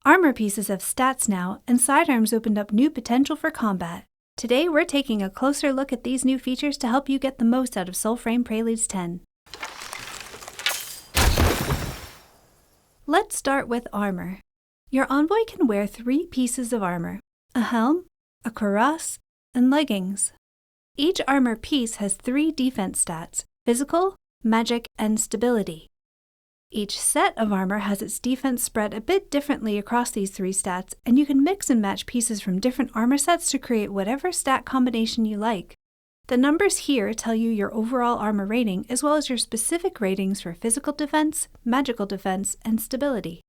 Armor pieces have stats now, and sidearms opened up new potential for combat. Today we're taking a closer look at these new features to help you get the most out of Soulframe Preludes 10. Let's start with armor. Your Envoy can wear 3 pieces of armor: a helm, a cuirass, and leggings. Each armor piece has 3 defense stats: physical, magic, and stability. Each set of armor has its defense spread a bit differently across these 3 stats, and you can mix and match pieces from different armor sets to create whatever stat combination you like. The numbers here tell you your overall armor rating as well as your specific ratings for physical defense, magical defense, and stability.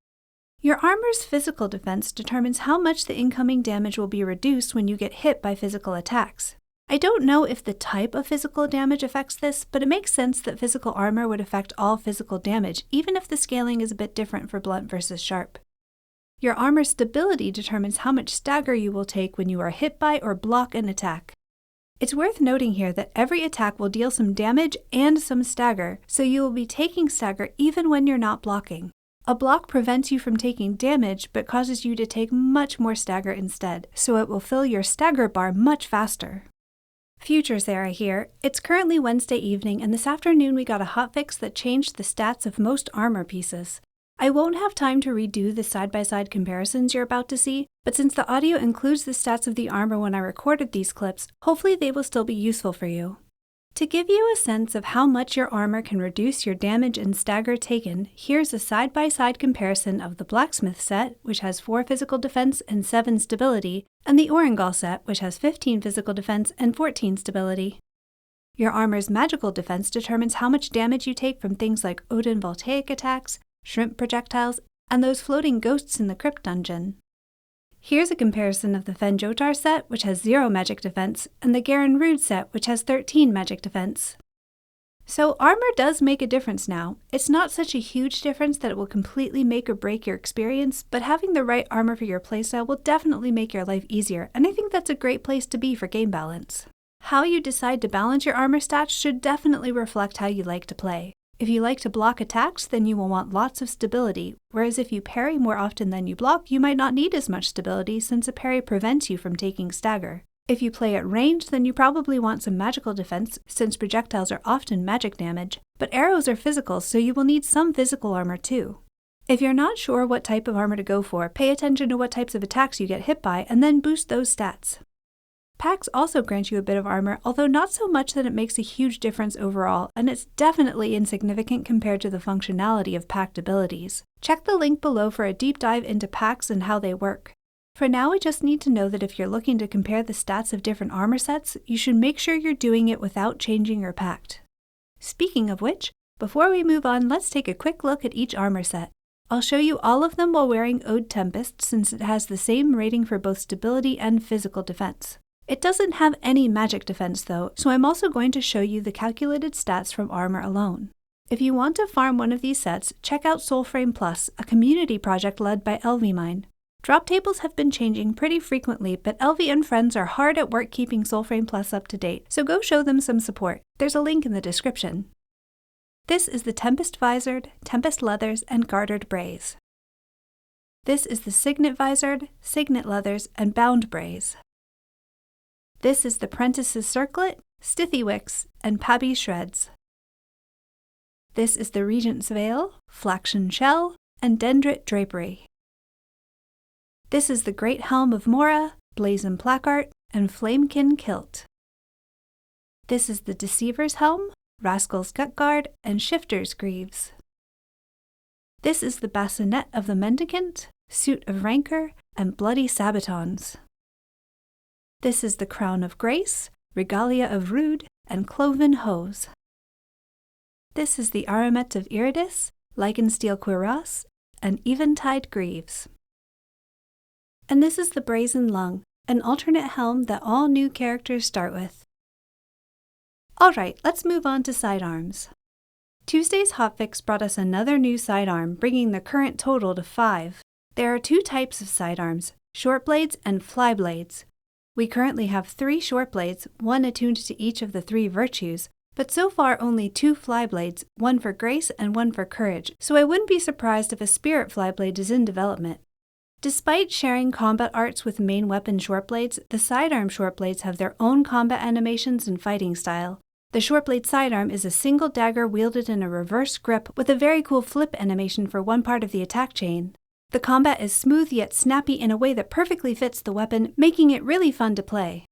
Your armor's physical defense determines how much the incoming damage will be reduced when you get hit by physical attacks. I don't know if the type of physical damage affects this, but it makes sense that physical armor would affect all physical damage, even if the scaling is a bit different for blunt versus sharp. Your armor's stability determines how much stagger you will take when you are hit by or block an attack. It's worth noting here that every attack will deal some damage and some stagger, so you will be taking stagger even when you're not blocking. A block prevents you from taking damage, but causes you to take much more stagger instead, so it will fill your stagger bar much faster. Futures era here. It's currently Wednesday evening, and this afternoon we got a hotfix that changed the stats of most armor pieces. I won't have time to redo the side-by-side comparisons you're about to see, but since the audio includes the stats of the armor when I recorded these clips, hopefully they will still be useful for you. To give you a sense of how much your armor can reduce your damage and stagger taken, here's a side-by-side comparison of the Blacksmith set, which has 4 physical defense and 7 stability, and the Oringal set, which has 15 physical defense and 14 stability. Your armor's magical defense determines how much damage you take from things like Odin voltaic attacks, shrimp projectiles, and those floating ghosts in the crypt dungeon. Here's a comparison of the Fenjotar set, which has 0 magic defense, and the Garen Rude set, which has 13 magic defense. So armor does make a difference now. It's not such a huge difference that it will completely make or break your experience, but having the right armor for your playstyle will definitely make your life easier, and I think that's a great place to be for game balance. How you decide to balance your armor stats should definitely reflect how you like to play. If you like to block attacks, then you will want lots of stability, whereas if you parry more often than you block, you might not need as much stability since a parry prevents you from taking stagger. If you play at range, then you probably want some magical defense, since projectiles are often magic damage, but arrows are physical, so you will need some physical armor too. If you're not sure what type of armor to go for, pay attention to what types of attacks you get hit by, and then boost those stats. Packs also grant you a bit of armor, although not so much that it makes a huge difference overall, and it's definitely insignificant compared to the functionality of packed abilities. Check the link below for a deep dive into packs and how they work. For now, we just need to know that if you're looking to compare the stats of different armor sets, you should make sure you're doing it without changing your pact. Speaking of which, before we move on, let's take a quick look at each armor set. I'll show you all of them while wearing Ode Tempest, since it has the same rating for both stability and physical defense. It doesn't have any magic defense though, so I'm also going to show you the calculated stats from armor alone. If you want to farm one of these sets, check out Soulframe Plus, a community project led by LVMine. Drop tables have been changing pretty frequently, but LV and friends are hard at work keeping Soulframe Plus up to date, so go show them some support. There's a link in the description. This is the Tempest Visored, Tempest Leathers, and Gartered Braze. This is the Signet Visored, Signet Leathers, and Bound Braze. This is the Prentice's Circlet, Stithy Wicks, and Pabby Shreds. This is the Regent's Veil, Flaxen Shell, and Dendrit Drapery. This is the Great Helm of Mora, Blazon Placard, and Flamekin Kilt. This is the Deceiver's Helm, Rascal's Gutguard, and Shifter's Greaves. This is the Bassinet of the Mendicant, Suit of Rancor, and Bloody Sabatons. This is the Crown of Grace, Regalia of Rude, and Cloven Hose. This is the Aramet of Iridis, Lycansteel Cuirass, and Eventide Greaves. And this is the Brazen Lung, an alternate helm that all new characters start with. Alright, let's move on to sidearms. Tuesday's hotfix brought us another new sidearm, bringing the current total to 5. There are 2 types of sidearms, Shortblades and Flyblades. We currently have 3 Shortblades, 1 attuned to each of the 3 virtues, but so far only 2 Flyblades, 1 for Grace and 1 for Courage, so I wouldn't be surprised if a Spirit Flyblade is in development. Despite sharing combat arts with main weapon Shortblades, the Sidearm Shortblades have their own combat animations and fighting style. The Shortblade Sidearm is a single dagger wielded in a reverse grip with a very cool flip animation for one part of the attack chain. The combat is smooth yet snappy in a way that perfectly fits the weapon, making it really fun to play.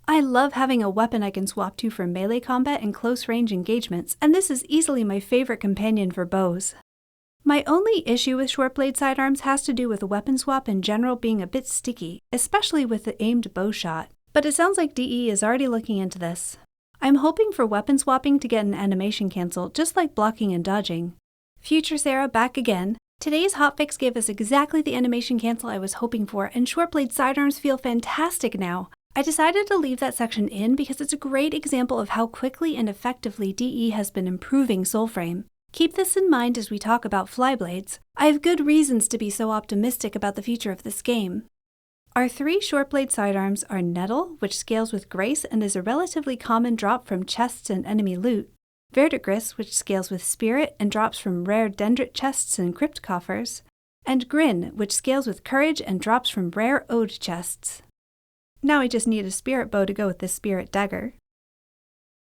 I love having a weapon I can swap to for melee combat and close-range engagements, and this is easily my favorite companion for bows. My only issue with Shortblade sidearms has to do with the weapon swap in general being a bit sticky, especially with the aimed bow shot, but it sounds like DE is already looking into this. I'm hoping for weapon swapping to get an animation cancel, just like blocking and dodging. Future Sarah back again. Today's hotfix gave us exactly the animation cancel I was hoping for, and Shortblade sidearms feel fantastic now. I decided to leave that section in because it's a great example of how quickly and effectively DE has been improving Soulframe. Keep this in mind as we talk about Flyblades. I have good reasons to be so optimistic about the future of this game. Our 3 Shortblade sidearms are Nettle, which scales with Grace and is a relatively common drop from chests and enemy loot, Verdigris, which scales with Spirit and drops from rare Dendrit chests and crypt coffers, and Grin, which scales with Courage and drops from rare Ode chests. Now I just need a Spirit bow to go with this Spirit dagger.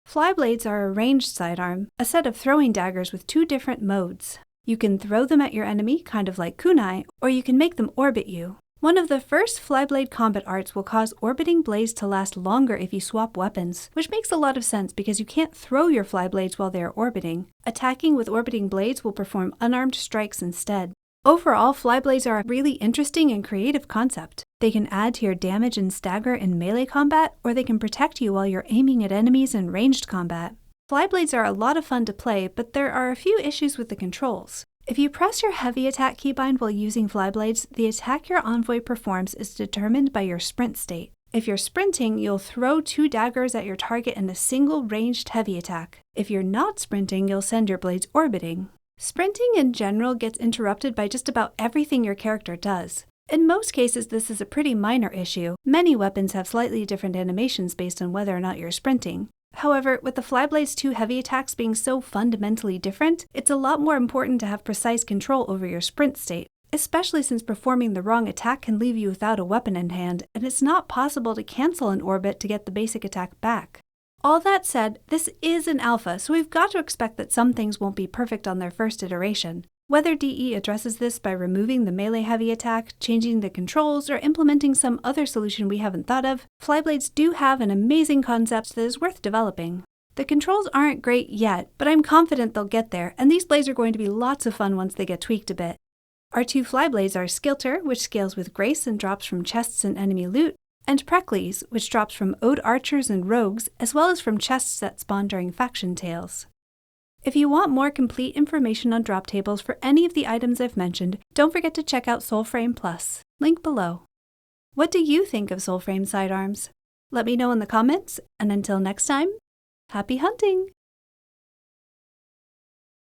Flyblades are a ranged sidearm, a set of throwing daggers with 2 different modes. You can throw them at your enemy, kind of like kunai, or you can make them orbit you. One of the first Flyblade combat arts will cause orbiting blades to last longer if you swap weapons, which makes a lot of sense because you can't throw your Flyblades while they are orbiting. Attacking with orbiting blades will perform unarmed strikes instead. Overall, Flyblades are a really interesting and creative concept. They can add to your damage and stagger in melee combat, or they can protect you while you're aiming at enemies in ranged combat. Flyblades are a lot of fun to play, but there are a few issues with the controls. If you press your heavy attack keybind while using Flyblades, the attack your envoy performs is determined by your sprint state. If you're sprinting, you'll throw 2 daggers at your target in a single ranged heavy attack. If you're not sprinting, you'll send your blades orbiting. Sprinting in general gets interrupted by just about everything your character does. In most cases, this is a pretty minor issue. Many weapons have slightly different animations based on whether or not you're sprinting. However, with the Flyblade's 2 heavy attacks being so fundamentally different, it's a lot more important to have precise control over your sprint state, especially since performing the wrong attack can leave you without a weapon in hand, and it's not possible to cancel an orbit to get the basic attack back. All that said, this is an alpha, so we've got to expect that some things won't be perfect on their first iteration. Whether DE addresses this by removing the melee heavy attack, changing the controls, or implementing some other solution we haven't thought of, Flyblades do have an amazing concept that is worth developing. The controls aren't great yet, but I'm confident they'll get there, and these blades are going to be lots of fun once they get tweaked a bit. Our 2 Flyblades are Skilter, which scales with Grace and drops from chests and enemy loot, and Preludes, which drops from Ode archers and rogues, as well as from chests that spawn during faction tales. If you want more complete information on drop tables for any of the items I've mentioned, don't forget to check out Soulframe Plus, link below. What do you think of Soulframe sidearms? Let me know in the comments, and until next time, happy hunting!